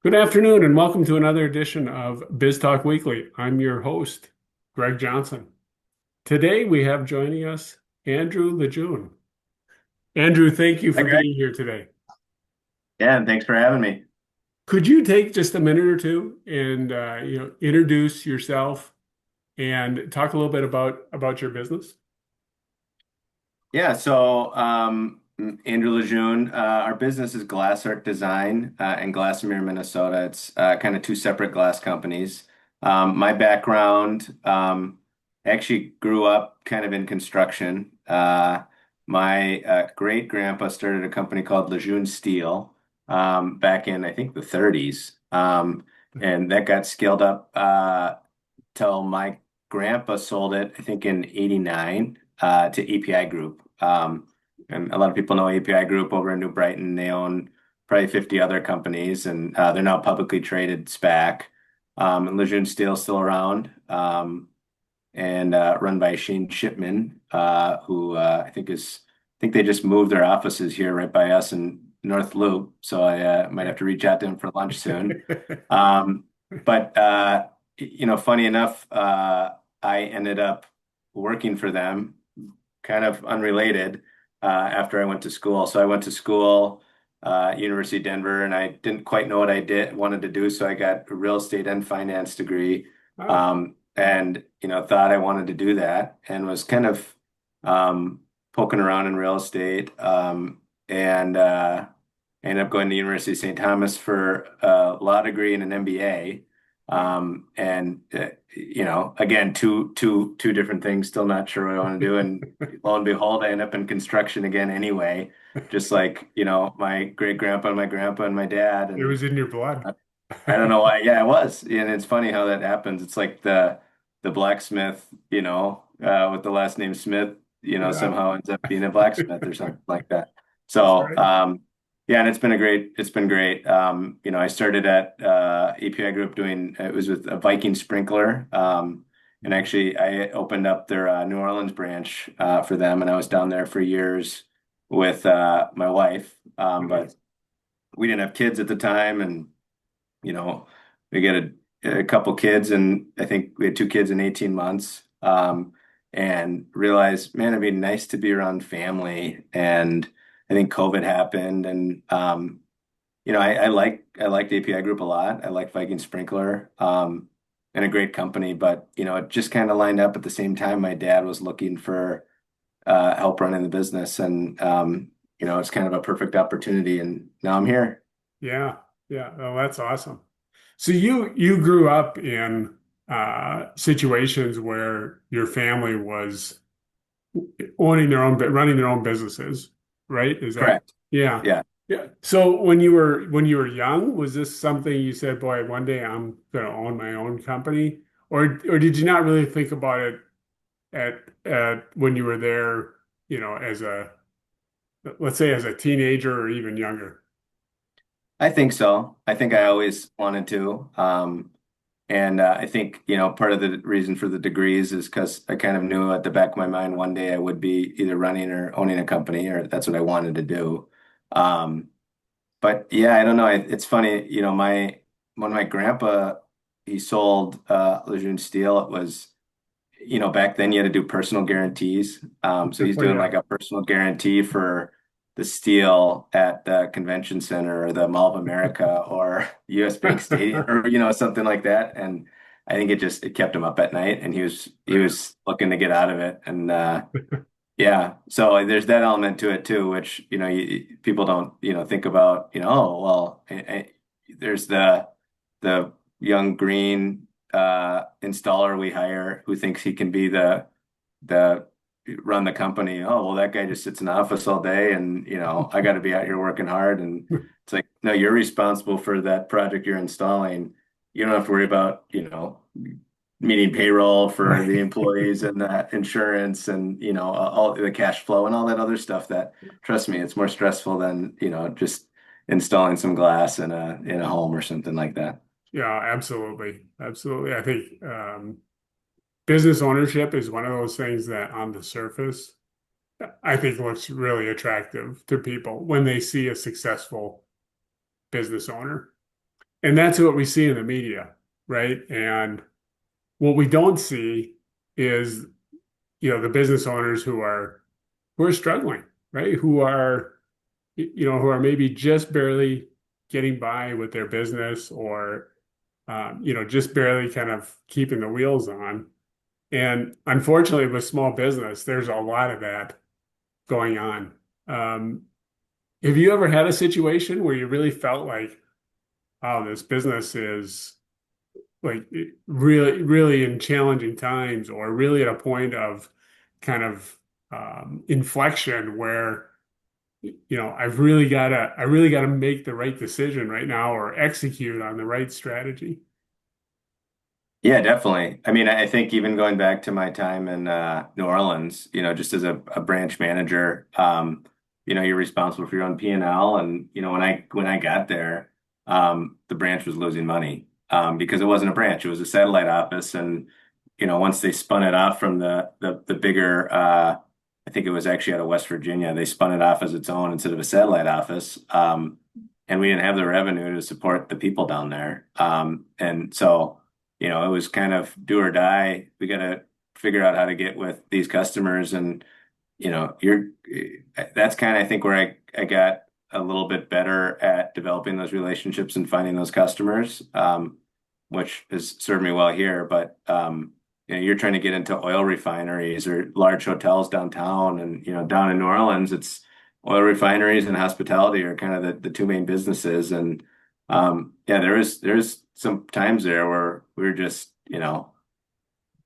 Good afternoon, and welcome to another edition of BizTalk Weekly. I'm your host, Greg Johnson. Today we have joining us Andrew LeJune. Andrew, thank you Hi, for Greg. being here today. Yeah, and thanks for having me. Could you take just a minute or two and introduce yourself and talk a little bit about your business? Andrew LeJune, our business is GlassArt Design in Glassmere, Minnesota. It's kind of two separate glass companies. My background, actually grew up kind of in construction. My great grandpa started a company called LeJune Steel back in, I think, the 30s. And that got scaled up till my grandpa sold it, I think, in 89 to API Group. And a lot of people know API Group over in New Brighton. They own probably 50 other companies, and they're now publicly traded SPAC. And Lejeune Steel's still around, and run by Shane Shipman, who I think they just moved their offices here right by us in North Loop. So I might have to reach out to him for lunch soon. Um, but funny enough, I ended up working for them, kind of unrelated, after I went to school. So I went to school, University of Denver, and I didn't quite know what I wanted to do. So I got a real estate and finance degree, Oh, and thought I wanted to do that, and was kind of poking around in real estate, and ended up going to University of St. Thomas for a law degree and an MBA. wow. Again, two different things. Still not sure what I want to do, and lo and behold, I end up in construction again anyway. Just like my great grandpa and my grandpa and my dad, It and was in your blood. I don't know why. Yeah, it was, and it's funny how that happens. It's like the blacksmith, with the last name Smith, Yeah, somehow ends up being a blacksmith or something like that. that's So, right. yeah, and it's been great. I started at API Group doing it was with a Viking sprinkler, and actually I opened up their New Orleans branch for them, and I was down there for years with my wife, but Nice. we didn't have kids at the time, and you know, we get a couple kids, and I think we had two kids in 18 months. And realized, man, it'd be nice to be around family. And I think COVID happened, and I liked API Group a lot. I like Viking Sprinkler, and a great company. But it just kind of lined up at the same time. My dad was looking for help running the business, and it's kind of a perfect opportunity. And now I'm here. Yeah, yeah. Oh, that's awesome. So you grew up in situations where your family was running their own businesses, right? Is that Correct. yeah. Yeah. Yeah. So when you were young, was this something you said, boy, one day I'm gonna own my own company? Or did you not really think about it at when you were there, as a let's say as a teenager or even younger? I think so. I think I always wanted to. And I think, part of the reason for the degrees is because I kind of knew at the back of my mind one day I would be either running or owning a company, or that's what I wanted to do. Um, but yeah, I don't know. It's funny, when my grandpa he sold Lejeune Steel, it was, back then you had to do personal guarantees. So he's Oh doing yeah. like a personal guarantee for the steel at the convention center or the Mall of America or US Bank Stadium or something like that. And I think it kept him up at night, and he Yeah. was looking to get out of it. And yeah, so there's that element to it too, which people don't think about. Oh well, there's the young green installer we hire who thinks he can be the run the company. Oh, well, that guy just sits in the office all day, and I got to be out here working hard. And it's like, no, you're responsible for that project you're installing. You don't have to worry about, meeting payroll for the Right. employees and the insurance and, all the cash flow and all that other stuff that, trust me, it's more stressful than, just installing some glass in a home or something like that. Yeah, absolutely. Absolutely. I think business ownership is one of those things that on the surface, I think looks really attractive to people when they see a successful business owner. And that's what we see in the media, right? And what we don't see is, the business owners who are struggling, right? Who are maybe just barely getting by with their business or just barely kind of keeping the wheels on. And unfortunately, with small business, there's a lot of that going on. Um, have you ever had a situation where you really felt like, oh, this business is like really, really in challenging times, or really at a point of kind of inflection where, I really gotta make the right decision right now or execute on the right strategy? Yeah, definitely. I mean, I think even going back to my time in New Orleans, just as a branch manager, you're responsible for your own P&L. And when I got there, the branch was losing money because it wasn't a branch; it was a satellite office. And once they spun it off from the bigger, I think it was actually out of West Virginia, they spun it off as its own instead of a satellite office. And we didn't have the revenue to support the people down there. And so. It was kind of do or die. We got to figure out how to get with these customers. And, that's kind of, I think, where I got a little bit better at developing those relationships and finding those customers, which has served me well here. But, you're trying to get into oil refineries or large hotels downtown. And, down in New Orleans, it's oil refineries and hospitality are kind of the two main businesses. And, yeah, there's some times there where we were just,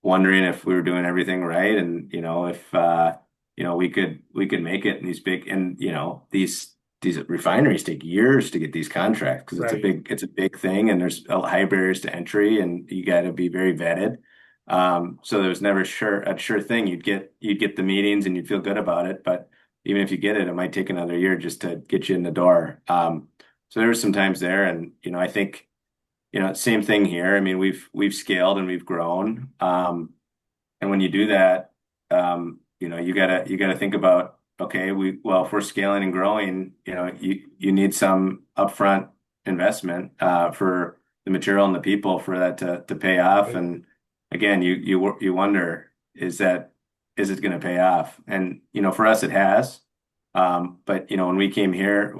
wondering if we were doing everything right, and if we could make it in these big, and these refineries take years to get these contracts because Right. it's a big thing, and there's high barriers to entry, and you got to be very vetted. So there was never a sure thing. You'd get the meetings and you'd feel good about it, but even if you get it, it might take another year just to get you in the door. So there were some times there, and I think same thing here. I mean, we've scaled and we've grown, and when you do that, you gotta think about, okay, if we're scaling and growing, you need some upfront investment for the material and the people for that to pay off. Right. And again, you wonder, is it going to pay off? And for us, it has. But when I came here,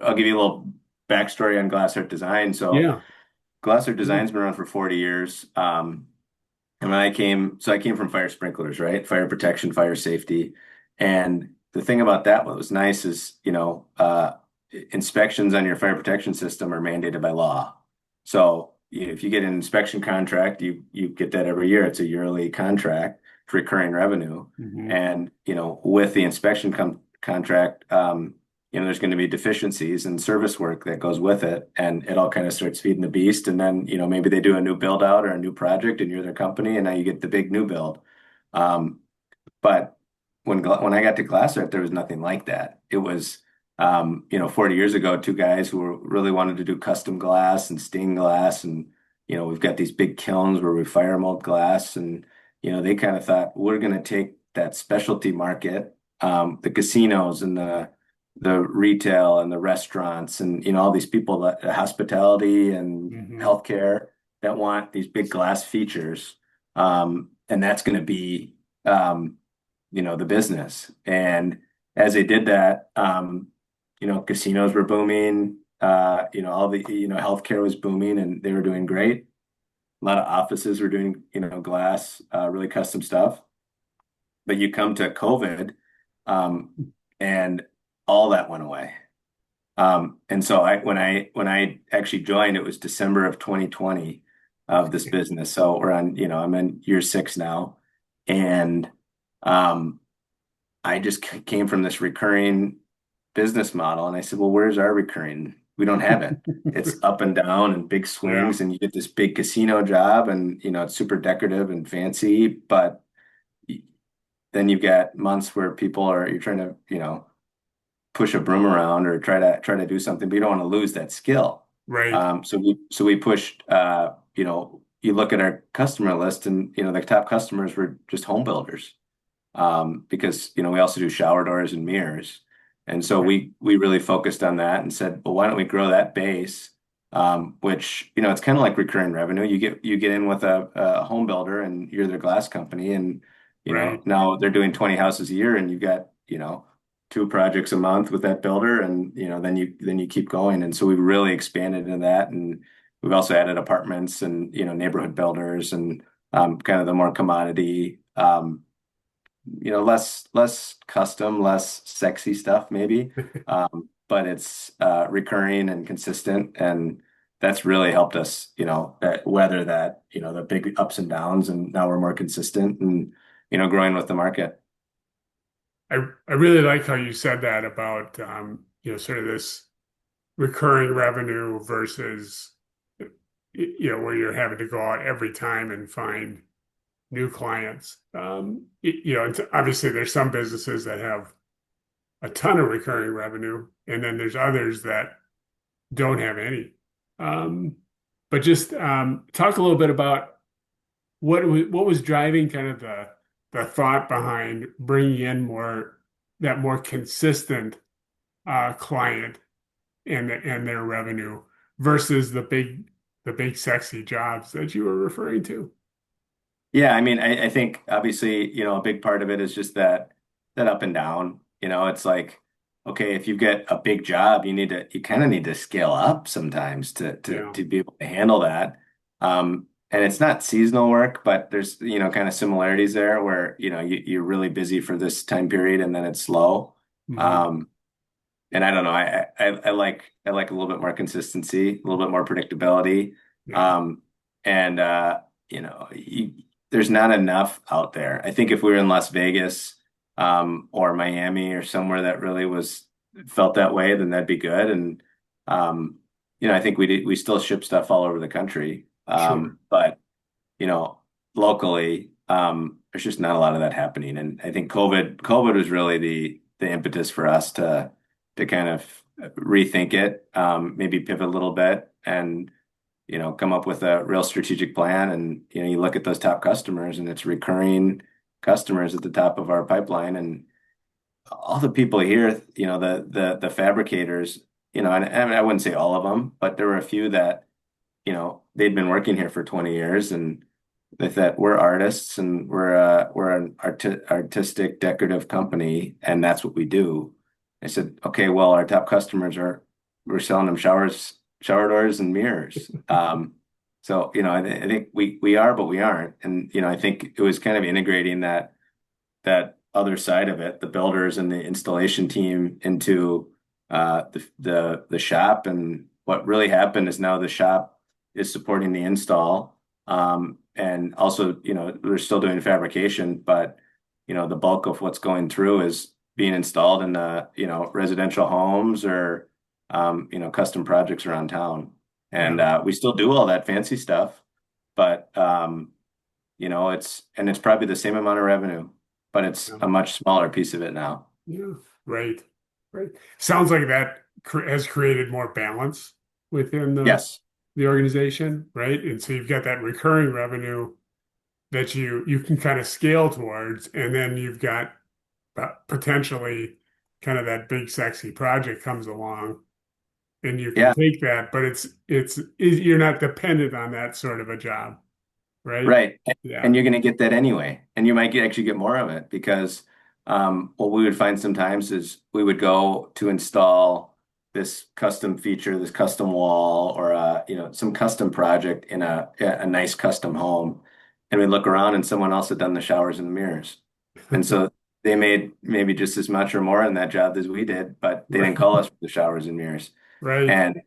I'll give you a little backstory on GlassArt Design. So Yeah. GlassArt Yeah. Design's been around for 40 years. And I came from fire sprinklers, right? Fire protection, fire safety. And the thing about that, what was nice is, inspections on your fire protection system are mandated by law. So if you get an inspection contract, you get that every year. It's a yearly contract for recurring revenue. Hmm. And, with the inspection contract, there's going to be deficiencies and service work that goes with it, and it all kind of starts feeding the beast. And then, maybe they do a new build out or a new project, and you're their company, and now you get the big new build. Um, but when I got to GlassArt, there was nothing like that. It was, 40 years ago, two guys who really wanted to do custom glass and stained glass, and we've got these big kilns where we fire mold glass, and they kind of thought we're going to take that specialty market, the casinos and the retail and the restaurants and all these people that hospitality and Hmm. healthcare that want these big glass features, and that's going to be the business. And as they did that, casinos were booming, all the healthcare was booming, and they were doing great. A lot of offices were doing glass, really custom stuff. But you come to COVID, um, and all that went away. And so when I actually joined, it was December of 2020 of this business. So I'm in year 6 now. And um, I just came from this recurring business model. And I said, well, where's our recurring? We don't have it. It's up and down and big Yeah. swings, and you get this big casino job, and it's super decorative and fancy, but then you've got months where you're trying to, push a broom around or try to do something, but you don't want to lose that skill. Right. So we pushed. You look at our customer list, and the top customers were just home builders, because we also do shower doors and mirrors, and so Right. we really focused on that and said, well, why don't we grow that base? which, it's kind of like recurring revenue. You get in with a home builder and you're their glass company, and Right. now they're doing 20 houses a year, and you've got, two projects a month with that builder, and then you keep going. And so we've really expanded into that, and we've also added apartments and neighborhood builders and kind of the more commodity, less custom, less sexy stuff maybe. But it's recurring and consistent, and that's really helped us, weather that, the big ups and downs, and now we're more consistent and, growing with the market. I really like how you said that about sort of this recurring revenue versus where you're having to go out every time and find new clients. And obviously there's some businesses that have a ton of recurring revenue, and then there's others that don't have any. Um, but just talk a little bit about what was driving kind of the thought behind bringing in more consistent client and their revenue versus the big sexy jobs that you were referring to. Yeah, I mean, I think obviously, a big part of it is just that up and down. It's like, okay, if you get a big job, you kind of need to scale up sometimes to to Yeah, to be able to handle that. And it's not seasonal work, but there's, kind of similarities there where, you're really busy for this time period and then it's slow. hmm, Um, and I don't know, I like a little bit more consistency, a little bit more predictability. yeah, Um, and there's not enough out there. I think if we were in Las Vegas, or Miami or somewhere that really was felt that way, then that'd be good. And um, I think we still ship stuff all over the country. sure. But you know, locally, there's just not a lot of that happening. And I think COVID was really the impetus for us to kind of rethink it, maybe pivot a little bit, and come up with a real strategic plan. And you look at those top customers, and it's recurring customers at the top of our pipeline, and all the people here, the fabricators, and I wouldn't say all of them, but there were a few that they'd been working here for 20 years, and they thought we're artists, and we're an artistic decorative company, and that's what we do. I said, okay, well, our top customers we're selling them shower doors and mirrors. So I think we are, but we aren't. And I think it was kind of integrating that other side of it, the builders and the installation team, into the shop. And what really happened is now the shop is supporting the install. And also, we're still doing fabrication, but the bulk of what's going through is being installed in residential homes or custom projects around town. And Yeah, we still do all that fancy stuff, but it's probably the same amount of revenue, but it's yeah, a much smaller piece of it now. yeah. Right, right. Sounds like that has created more balance within Yes. the organization, right? And so you've got that recurring revenue that you can kind of scale towards, and then you've got potentially kind of that big sexy project comes along, and you can Yeah. take that, but you're not dependent on that sort of a job, right? Right. Yeah. And you're going to get that anyway. And you might actually get more of it because what we would find sometimes is we would go to install this custom feature, this custom wall, or some custom project in a nice custom home. And we look around and someone else had done the showers and the mirrors. And so they made maybe just as much or more in that job as we did, but they didn't call us for the showers and mirrors. Right. And,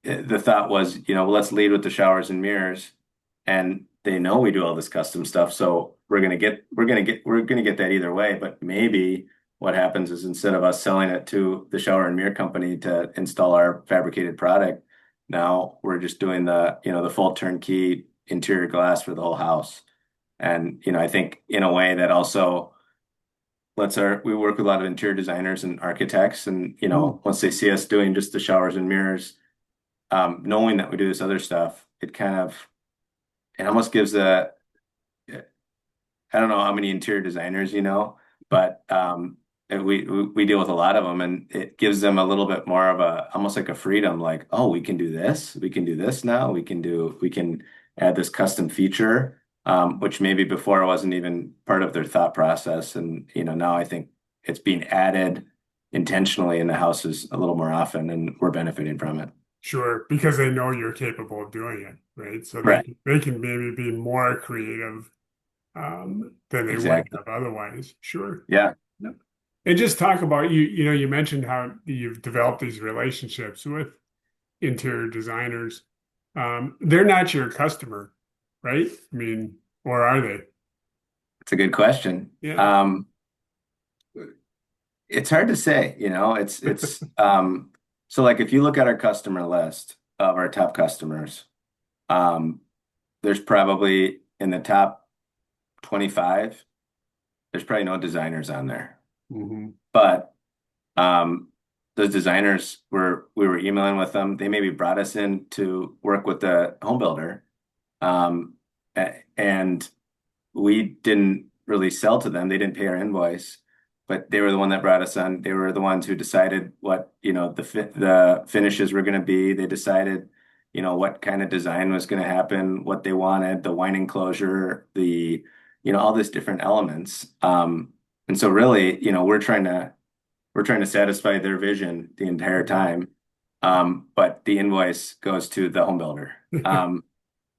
the thought was, well, let's lead with the showers and mirrors, and they know we do all this custom stuff, so we're gonna get that either way. But maybe what happens is, instead of us selling it to the shower and mirror company to install our fabricated product, now we're just doing the full turnkey interior glass for the whole house. And I think in a way that also we work with a lot of interior designers and architects, and Mm. once they see us doing just the showers and mirrors, knowing that we do this other stuff, it almost gives I don't know how many interior designers, but we deal with a lot of them, and it gives them a little bit more of a almost like a freedom, like, oh, we can do this now, we can add this custom feature, which maybe before wasn't even part of their thought process, and now I think it's being added intentionally in the houses a little more often, and we're benefiting from it. Sure, because they know you're capable of doing it, right? So Right. they can maybe be more creative than they would Exactly. have otherwise. Sure. Yeah. Yep. And just talk about you mentioned how you've developed these relationships with interior designers. They're not your customer, right? I mean, or are they? It's a good question. Yeah. It's hard to say, so like if you look at our customer list of our top customers, um, there's probably in the top 25, there's probably no designers on there. Hmm. But um, those designers we were emailing with them. They maybe brought us in to work with the home builder. And we didn't really sell to them. They didn't pay our invoice, but they were the one that brought us on. They were the ones who decided what, the finishes were going to be. They decided, what kind of design was going to happen, what they wanted, the wine enclosure, all these different elements. And so really, we're trying to satisfy their vision the entire time. But the invoice goes to the home builder.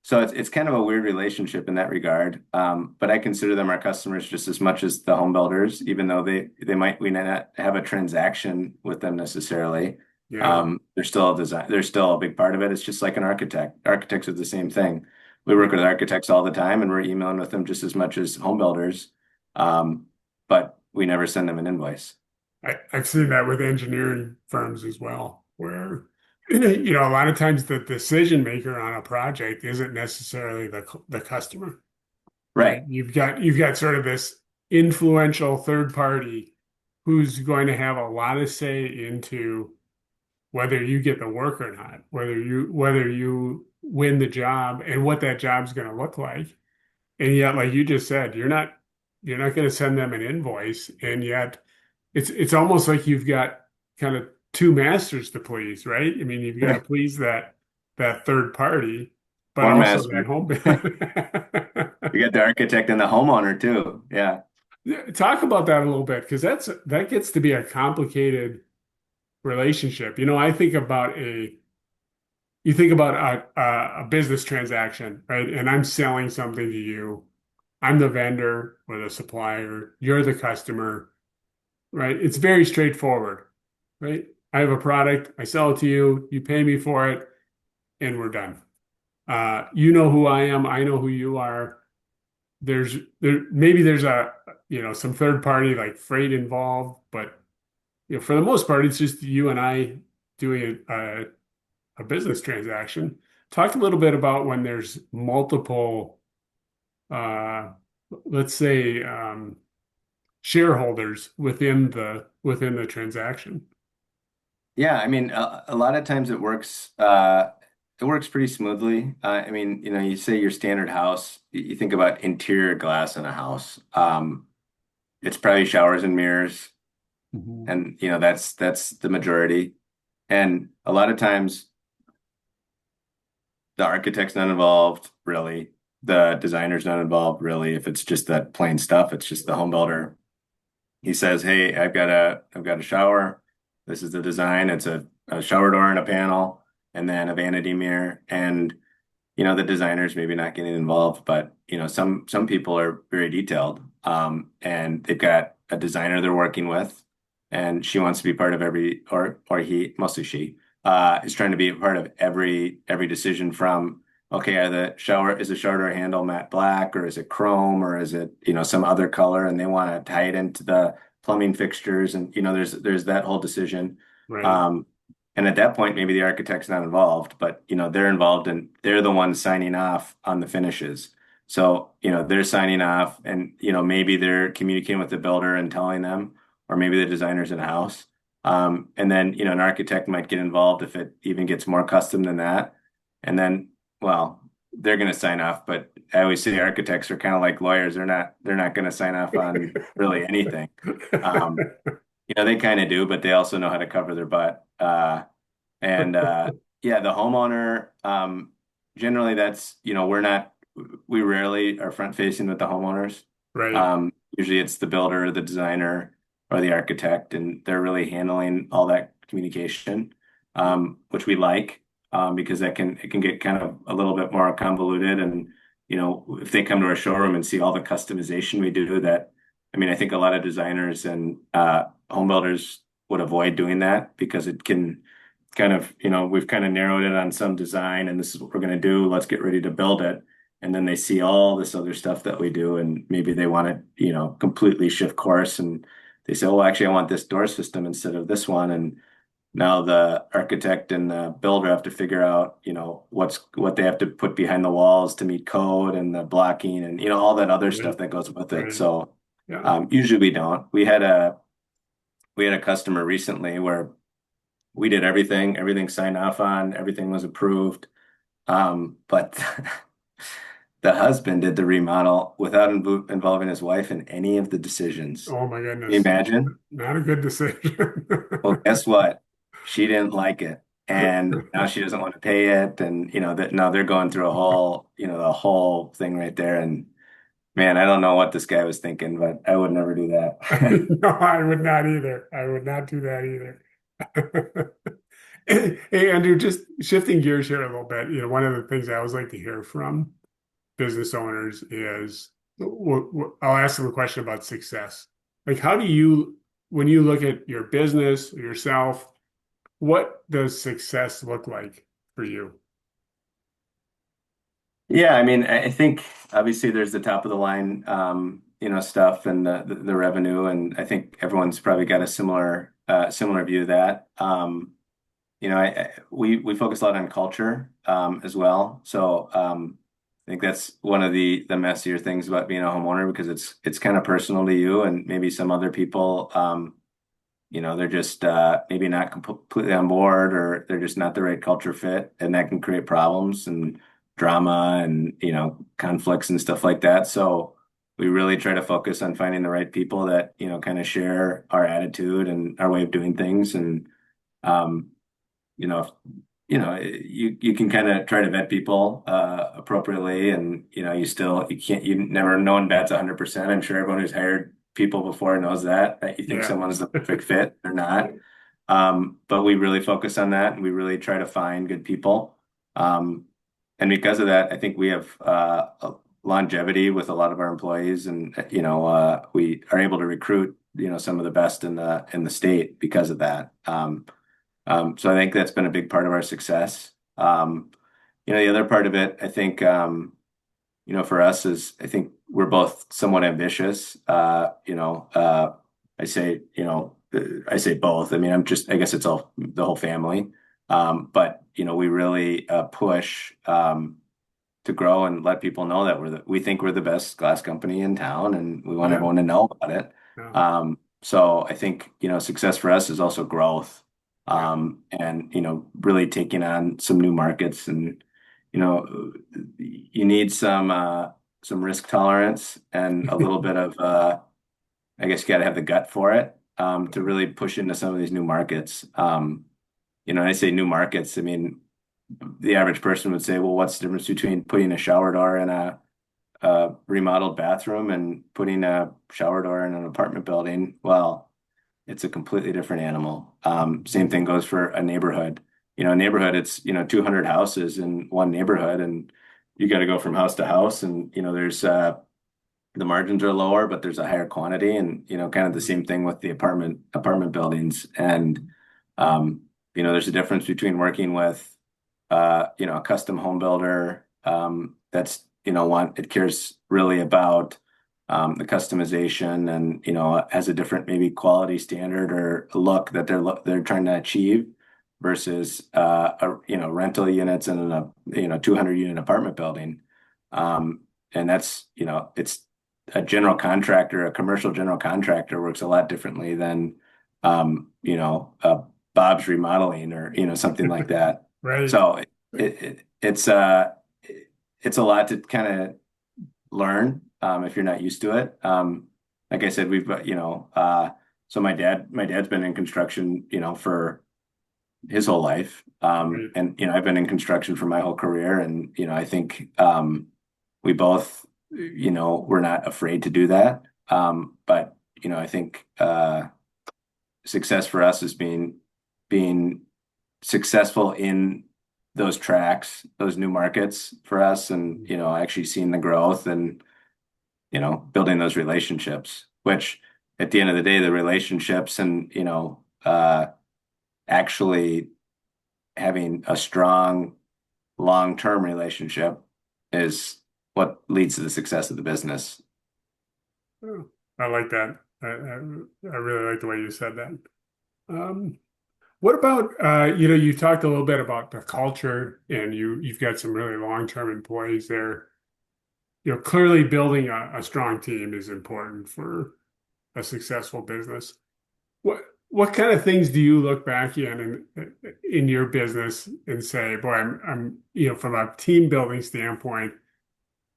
So it's kind of a weird relationship in that regard. But I consider them our customers just as much as the home builders, even though we might not have a transaction with them necessarily. Yeah. They're still a design, they're still a big part of it. It's just like an architect. Architects are the same thing. We work with architects all the time, and we're emailing with them just as much as home builders. But we never send them an invoice. I've seen that with engineering firms as well, where a lot of times the decision maker on a project isn't necessarily the customer, right? Right. You've got sort of this influential third party who's going to have a lot of say into whether you get the work or not, whether you win the job and what that job's going to look like. And yet, like you just said, you're not going to send them an invoice, and yet it's almost like you've got kind of two masters to please, right? I mean, you've got to please that third party, but Form also that master. home. You got the architect and the homeowner too. Yeah. Yeah, talk about that a little bit because that gets to be a complicated relationship. I think about you think about a business transaction, right? And I'm selling something to you. I'm the vendor or the supplier. You're the customer, right? It's very straightforward, right? I have a product, I sell it to you, you pay me for it, and we're done. You know who I am, I know who you are. Maybe there's some third party like freight involved, but for the most part, it's just you and I doing a business transaction. Talk a little bit about when there's multiple, uh, let's say, shareholders within the transaction. Yeah, I mean, a lot of times it works pretty smoothly. I mean, you say your standard house, you think about interior glass in a house. It's probably showers and mirrors, Mhm. and that's the majority. And a lot of times the architect's not involved, really. The designer's not involved, really. If it's just that plain stuff, it's just the home builder. He says, "Hey, I've got a shower. This is the design. It's a shower door and a panel, and then a vanity mirror." And the designers maybe not getting involved, but some people are very detailed, and they've got a designer they're working with, and she wants to be part of every, or he, mostly she, is trying to be a part of every decision from. Okay, is the shower door handle matte black, or is it chrome, or is it some other color, and they want to tie it into the plumbing fixtures, and there's that whole decision. Right. Um, and at that point, maybe the architect's not involved, but they're involved and they're the ones signing off on the finishes. So, they're signing off and maybe they're communicating with the builder and telling them, or maybe the designer's in-house. And then, an architect might get involved if it even gets more custom than that. And then, well, they're going to sign off. But I always say architects are kind of like lawyers. They're not going to sign off on really anything. Um, they kind of do, but they also know how to cover their butt. And yeah, the homeowner, generally that's, we rarely are front facing with the homeowners. Right. Usually it's the builder, the designer, or the architect, and they're really handling all that communication, which we like, because it can get kind of a little bit more convoluted. And, if they come to our showroom and see all the customization we do, I think a lot of designers and home builders would avoid doing that because it can kind of, we've kind of narrowed it on some design and this is what we're going to do. Let's get ready to build it. And then they see all this other stuff that we do, and maybe they want to, completely shift course. And they say, oh, actually, I want this door system instead of this one. And now the architect and the builder have to figure out, what they have to put behind the walls to meet code and the blocking and, all that other Right. stuff that goes with it. Right. So Yeah. usually we don't. We had a customer recently where we did everything signed off on, everything was approved. But the husband did the remodel without involving his wife in any of the decisions. Oh my Can you goodness. imagine? Not a good decision. Well, guess what? She didn't like it. And now she doesn't want to pay it. And, that now they're going through the whole thing right there. And man, I don't know what this guy was thinking, but I would never do that. No, I would not either. I would not do that either. Hey, Andrew, just shifting gears here a little bit, one of the things I always like to hear from business owners is I'll ask them a question about success. Like, how do you, when you look at your business, yourself, what does success look like for you? Yeah, I think obviously there's the top of the line, stuff and the revenue, and I think everyone's probably got a similar view of that. We focus a lot on culture as well. So I think that's one of the messier things about being a homeowner because it's kind of personal to you, and maybe some other people, they're just maybe not completely on board, or they're just not the right culture fit, and that can create problems and drama and conflicts and stuff like that. So we really try to focus on finding the right people that kind of share our attitude and our way of doing things. And um, if, you can kind of try to vet people appropriately, and you never, no one bats 100%. I'm sure everyone who's hired people before knows that you think Yeah. someone's the perfect fit or not. But we really focus on that, and we really try to find good people. And because of that, I think we have a longevity with a lot of our employees, and we are able to recruit some of the best in the state because of that. So I think that's been a big part of our success. The other part of it, I think, for us is I think we're both somewhat ambitious. I say, I say both. I guess it's all the whole family. But we really push to grow and let people know that we think we're the best glass company in town, and we want Yeah. everyone to know about it. Yeah. So I think, success for us is also growth, Yeah. and, really taking on some new markets. And, you need some risk tolerance and a little bit of, I guess you got to have the gut for it, to really push into some of these new markets. And I say new markets, the average person would say, well, what's the difference between putting a shower door in a remodeled bathroom and putting a shower door in an apartment building? Well, it's a completely different animal. Same thing goes for a neighborhood. A neighborhood, it's 200 houses in one neighborhood, and you got to go from house to house, and there's the margins are lower, but there's a higher quantity, and kind of the same thing with the apartment buildings. And there's a difference between working with a custom home builder, that's it cares really about the customization, and has a different maybe quality standard or look that they're trying to achieve, versus rental units in a 200 unit apartment building. And that's it's a commercial general contractor works a lot differently than Bob's Remodeling, or something like that. Right. So it's it's a lot to kind of learn if you're not used to it. Like I said, so my dad's been in construction, for his whole life. Right. And I've been in construction for my whole career, and I think we both, we're not afraid to do that. But I think success for us is being successful in those tracks, those new markets for us, and actually seeing the growth and building those relationships, which at the end of the day, the relationships and actually having a strong long-term relationship is what leads to the success of the business. Oh, I like that. I really like the way you said that. Um, what about you talked a little bit about the culture, and you've got some really long-term employees there. Clearly building a strong team is important for a successful business. What kind of things do you look back in your business and say, boy, from a team building standpoint,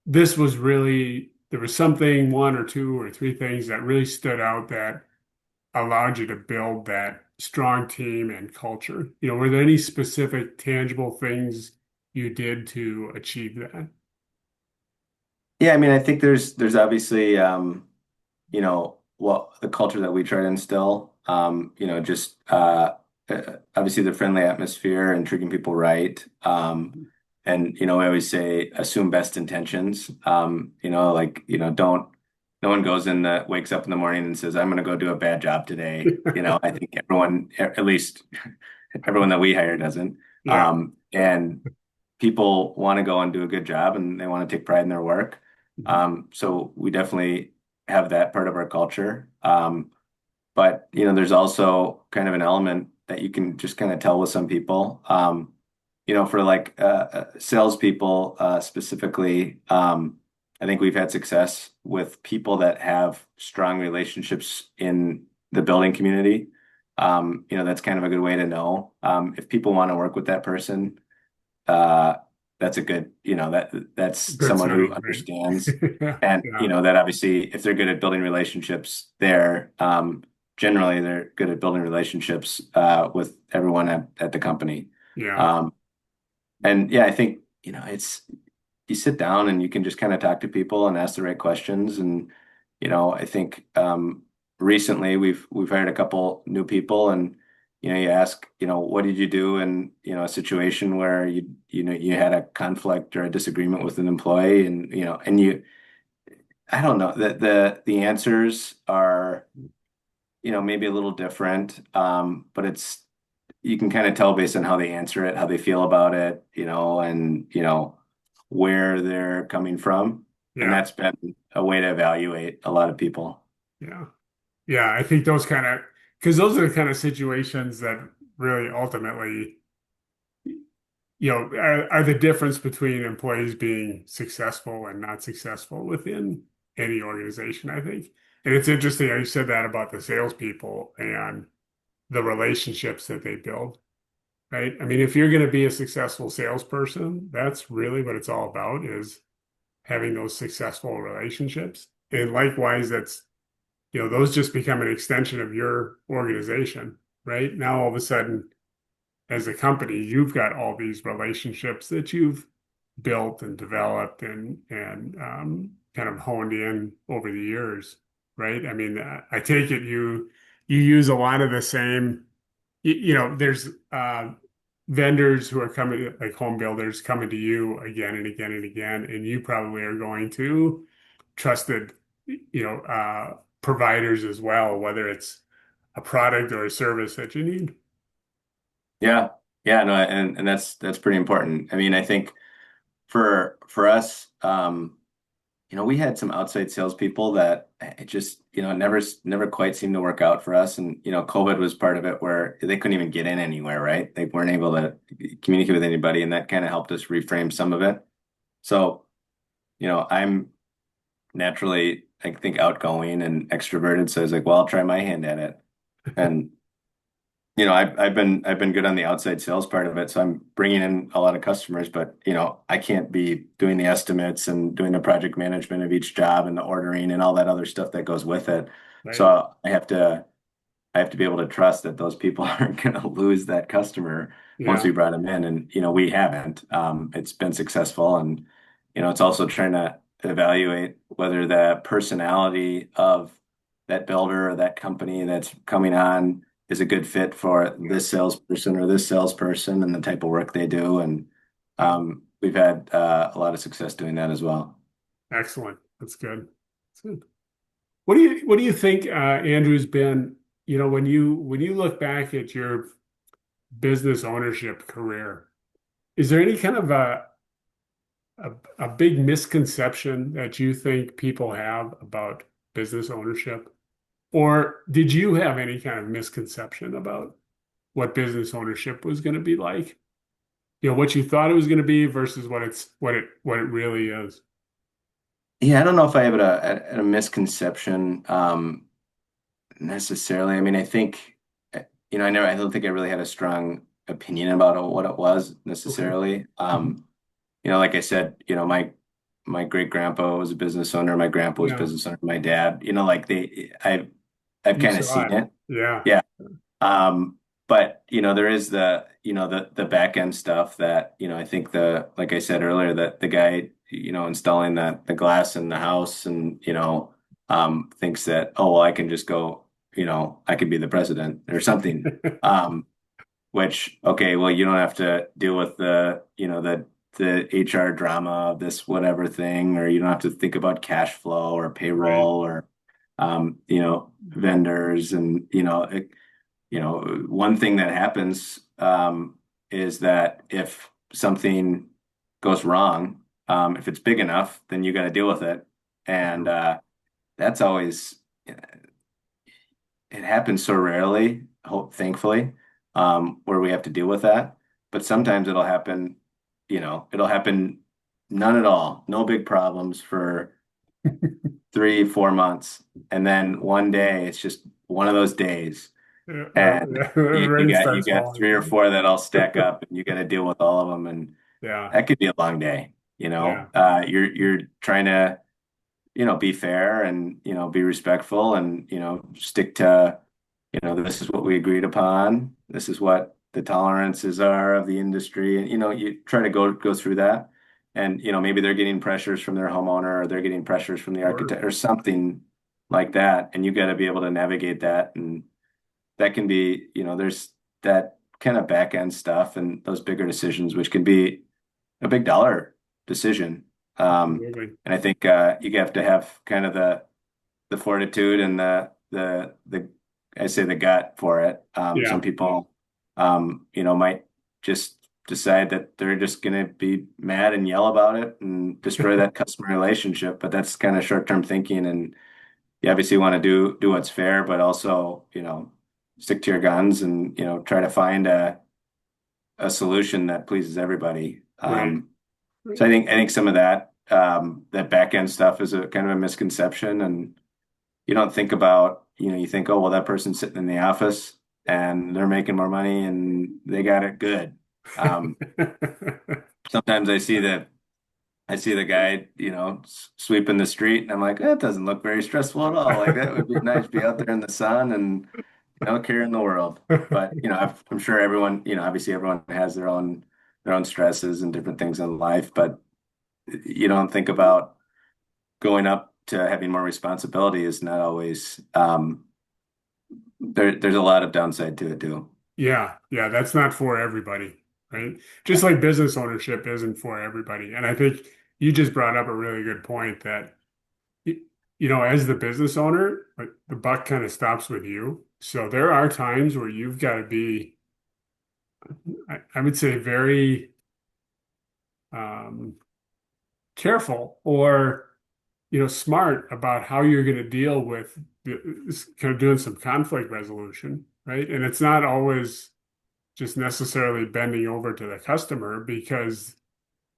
this was really there was something, one or two or three things that really stood out that allowed you to build that strong team and culture? Were there any specific tangible things you did to achieve that? Yeah, I mean, I think there's obviously the culture that we try to instill, just obviously the friendly atmosphere and treating people right. And I always say assume best intentions. Don't no one goes in wakes up in the morning and says, I'm gonna go do a bad job today. I think everyone, at least everyone that we hire doesn't. Yeah. And people want to go and do a good job and they want to take pride in their work. Mhm. So we definitely have that part of our culture. But there's also kind of an element that you can just kind of tell with some people. For like salespeople specifically, I think we've had success with people that have strong relationships in the building community. That's kind of a good way to know if people want to work with that person. Uh, that's a good, that's Good someone who sign, right? understands. Yeah. And, Yeah. that obviously, if they're good at building relationships there, generally they're good at building relationships with everyone at the company. Yeah. Um, and yeah, I think, you sit down and you can just kind of talk to people and ask the right questions. And, I think recently we've hired a couple new people and you ask, what did you do in, a situation where you had a conflict or a disagreement with an employee and I don't know, the answers are, maybe a little different. But you can kind of tell based on how they answer it, how they feel about it, and where they're coming from. And Yeah. that's been a way to evaluate a lot of people. Yeah. Yeah. I think because those are the kind of situations that really ultimately, are the difference between employees being successful and not successful within any organization, I think. And it's interesting how you said that about the salespeople and the relationships that they build, right? I mean, if you're going to be a successful salesperson, that's really what it's all about is having those successful relationships. And likewise, those just become an extension of your organization, right? Now, all of a sudden, as a company, you've got all these relationships that you've built and developed and kind of honed in over the years, right? I mean, I take it you use a lot of the same, there's vendors who are coming, like home builders coming to you again and again and again, and you probably are going to trusted, providers as well, whether it's a product or a service that you need. Yeah. Yeah, no, and that's pretty important. I mean, I think for us, we had some outside salespeople that it just, never quite seemed to work out for us. And, COVID was part of it where they couldn't even get in anywhere, right? They weren't able to communicate with anybody, and that kind of helped us reframe some of it. So, I'm naturally, I think, outgoing and extroverted. So I was like, well, I'll try my hand at it. And I've been good on the outside sales part of it, so I'm bringing in a lot of customers, but I can't be doing the estimates and doing the project management of each job and the ordering and all that other stuff that goes with it. Right. So I have to be able to trust that those people aren't going to lose that customer once Yeah. we brought them in, and we haven't. It's been successful, and it's also trying to evaluate whether the personality of that builder or that company that's coming on is a good fit for this salesperson or this salesperson and the type of work they do, and Yeah. we've had a lot of success doing that as well. Excellent. That's good. That's good. What do you think, Andrew's been, when you look back at your business ownership career, is there any kind of a big misconception that you think people have about business ownership? Or did you have any kind of misconception about what business ownership was going to be like? What you thought it was going to be versus what it really is. Yeah, I don't know if I have a misconception necessarily. I mean, I think I don't think I really had a strong opinion about what it was Okay. necessarily. Mhm. Like I said, my great grandpa was a business owner, my grandpa was a Yeah, business owner, my dad, like I've you kind of saw seen it. it. Yeah. Yeah. But there is the back end stuff that, I think like I said earlier, that the guy, installing the glass in the house and, thinks that, oh, well, I can just go, I could be the president or something. Which, okay, well, you don't have to deal with the HR drama of this whatever thing, or you don't have to think about cash flow or Right. payroll or vendors and one thing that happens is that if something goes wrong, if it's big enough, then you got to deal with it, and Yeah. that's always it happens so rarely, thankfully, where we have to deal with that. But sometimes it'll happen none at all, no big problems for 3, 4 months, and then one day it's just one of those days Yeah, and the rain you starts got falling. three or four that all stack up, and you got to deal with all of them, and Yeah. that could be a long day. Yeah. You're trying to be fair and be respectful and stick to this is what we agreed upon. This is what the tolerances are of the industry, and you try to go through that, and maybe they're getting pressures from their homeowner or they're getting pressures from the Sure. architect or something like that, and you got to be able to navigate that and that can be, there's that kind of back end stuff and those bigger decisions, which can be a big dollar decision. Absolutely. And I think you have to have kind of the fortitude and the I say the gut for it. Some Yeah. people, might just decide that they're just going to be mad and yell about it and destroy that customer relationship. But that's kind of short-term thinking, and you obviously want to do what's fair, but also, stick to your guns and, try to find a solution that pleases everybody. Right. So Right. I think some of that back end stuff is a kind of a misconception, and you don't think about, you think, oh, well, that person's sitting in the office and they're making more money and they got it good. Um, Sometimes I see the guy, sweeping the street, and I'm like, that doesn't look very stressful at all. Like that would be nice to be out there in the sun and no care in the world. But I'm sure everyone, obviously everyone has their own stresses and different things in life. But you don't think about going up to having more responsibility is not always there's a lot of downside to it too. Yeah. Yeah. That's not for everybody, right? Just like business ownership isn't for everybody. And I think you just brought up a really good point that, as the business owner, like the buck kind of stops with you. So there are times where you've got to be, I would say, very um, careful or smart about how you're going to deal with kind of doing some conflict resolution, right? And it's not always just necessarily bending over to the customer because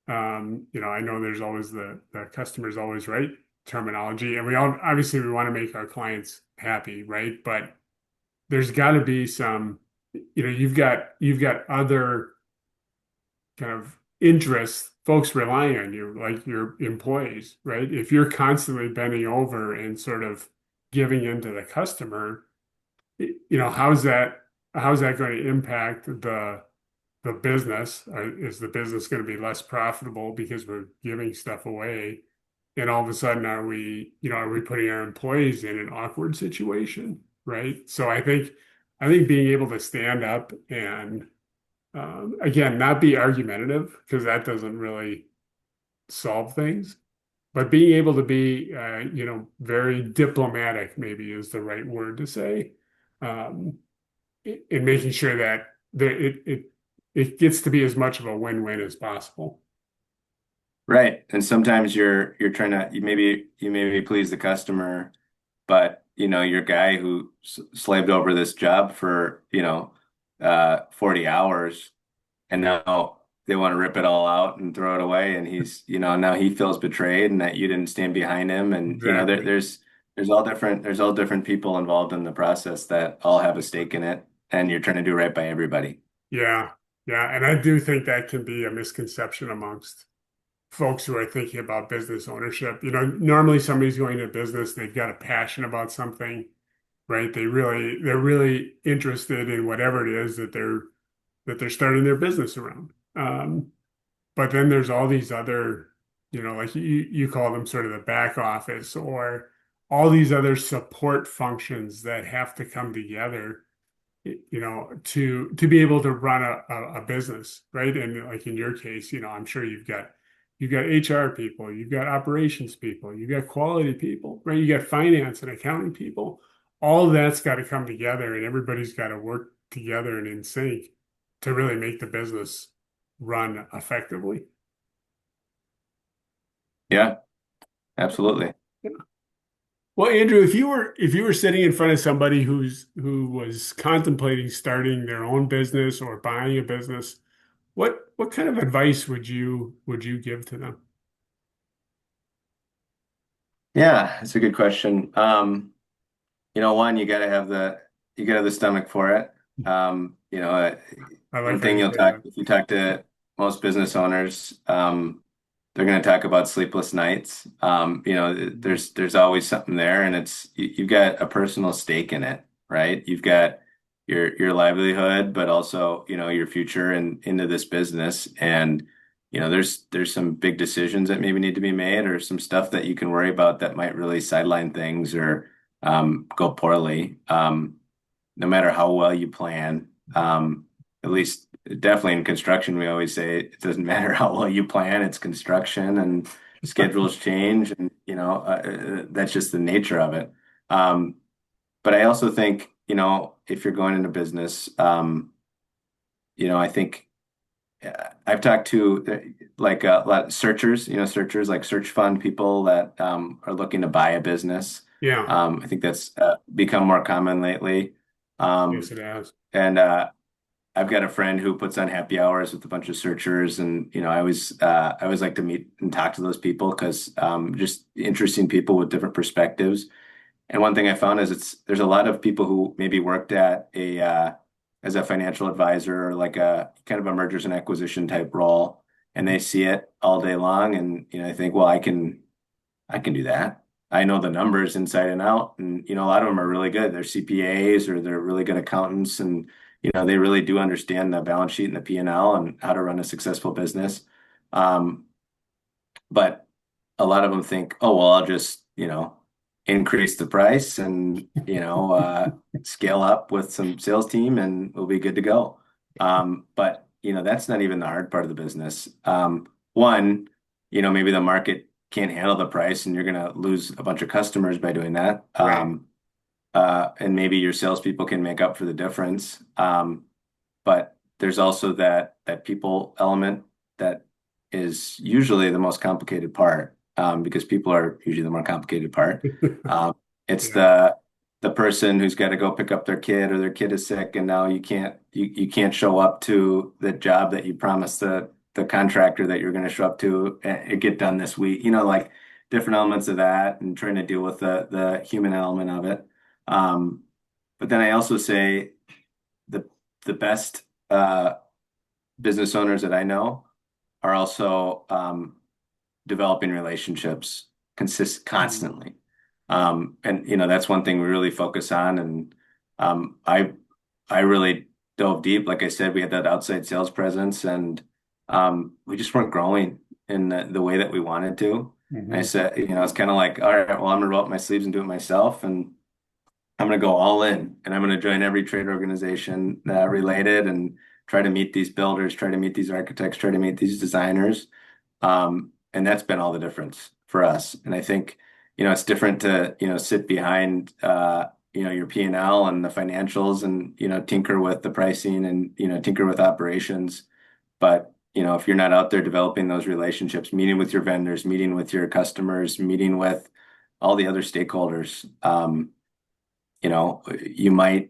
I know there's always the customer's always right terminology, and we all obviously we want to make our clients happy, right? But there's got to be some. you've got other kind of interests, folks relying on you, like your employees, right? If you're constantly bending over and sort of giving in to the customer, how's that going to impact the business? Is the business going to be less profitable because we're giving stuff away? And all of a sudden, are we putting our employees in an awkward situation, right? So I think being able to stand up and again, not be argumentative because that doesn't really solve things, but being able to be, very diplomatic maybe is the right word to say, um, in making sure that it gets to be as much of a win-win as possible. Right. And sometimes you're trying to you maybe please the customer, but your guy who slaved over this job for 40 hours, and now they want to rip it all out and throw it away, and now he feels betrayed and that you didn't stand behind him, and Exactly. there's all different people involved in the process that all have a stake in it, and you're trying to do right by everybody. Yeah. Yeah. And I do think that can be a misconception amongst folks who are thinking about business ownership. Normally somebody's going to business, they've got a passion about something, right? They're really interested in whatever it is that they're starting their business around. But then there's all these other, like you call them sort of the back office or all these other support functions that have to come together, to be able to run a business, right? And like in your case, I'm sure you've got HR people, you've got operations people, you've got quality people, right? You got finance and accounting people. All of that's got to come together, and everybody's got to work together and in sync to really make the business run effectively. Yeah, absolutely. Well, Andrew, if you were sitting in front of somebody who was contemplating starting their own business or buying a business, what kind of advice would you give to them? Yeah, it's a good question. One, you gotta have the stomach for it. Um, you know, uh, I one like how thing you you'll say talk that. if you talk to most business owners, they're going to talk about sleepless nights. There's always something there, and you've got a personal stake in it, right? You've got your livelihood, but also your future and into this business, and there's some big decisions that maybe need to be made, or some stuff that you can worry about that might really sideline things or go poorly. No matter how well you plan, at least definitely in construction, we always say it doesn't matter how well you plan, it's construction and schedules change, and that's just the nature of it. Um, but I also think, if you're going into business, I think I've talked to like a lot of searchers like search fund people that are looking to buy a business. Yeah, I think that's become more common lately. yes, Um, it has. and I've got a friend who puts on happy hours with a bunch of searchers, and I always like to meet and talk to those people because just interesting people with different perspectives. And one thing I found is there's a lot of people who maybe worked at a as a financial advisor or like a kind of a mergers and acquisition type role, and they see it all day long, and I think, well, I can do that. I know the numbers inside and out, and a lot of them are really good. They're CPAs or they're really good accountants, and they really do understand the balance sheet and the P&L and how to run a successful business. Um, but a lot of them think, oh, well, I'll just increase the price and scale up with some sales team, and we'll be good to go. But that's not even the hard part of the business. One, maybe the market can't handle the price, and you're going to lose a bunch of customers by doing that. Right. And maybe your salespeople can make up for the difference. But there's also that people element that is usually the most complicated part, because people are usually the more complicated part. Um, it's Yeah. the person who's got to go pick up their kid, or their kid is sick, and now you can't show up to the job that you promised the contractor that you're going to show up to and get done this week. Like different elements of that, and trying to deal with the human element of it. Um, but then I also say the the best business owners that I know are also developing relationships Mhm. constantly. And that's one thing we really focus on. And I really dove deep. Like I said, we had that outside sales presence, and we just weren't growing in the way that we wanted to. And I Mhm. said, it's kind of like, all right, well, I'm gonna roll up my sleeves and do it myself, and I'm gonna go all in, and I'm gonna join every trade organization related, and try to meet these builders, try to meet these architects, try to meet these designers. And that's been all the difference for us. And I think, it's different to, sit behind, your P&L and the financials and, tinker with the pricing and, tinker with operations. But, if you're not out there developing those relationships, meeting with your vendors, meeting with your customers, meeting with all the other stakeholders, you might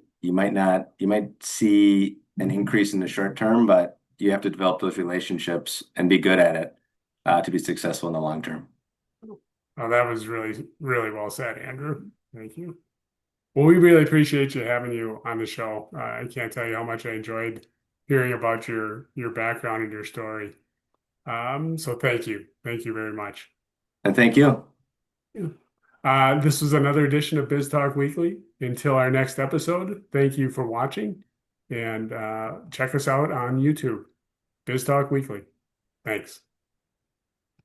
see an increase in the short term, but you have to develop those relationships and be good at it to be successful in the long term. Oh, that was really, really well said, Andrew. Thank you. Well, we really appreciate you having you on the show. I can't tell you how much I enjoyed hearing about your background and your story. So thank you. Thank you very much. And thank you. Yeah. This was another edition of BizTalk Weekly. Until our next episode, thank you for watching and check us out on YouTube, BizTalk Weekly. Thanks.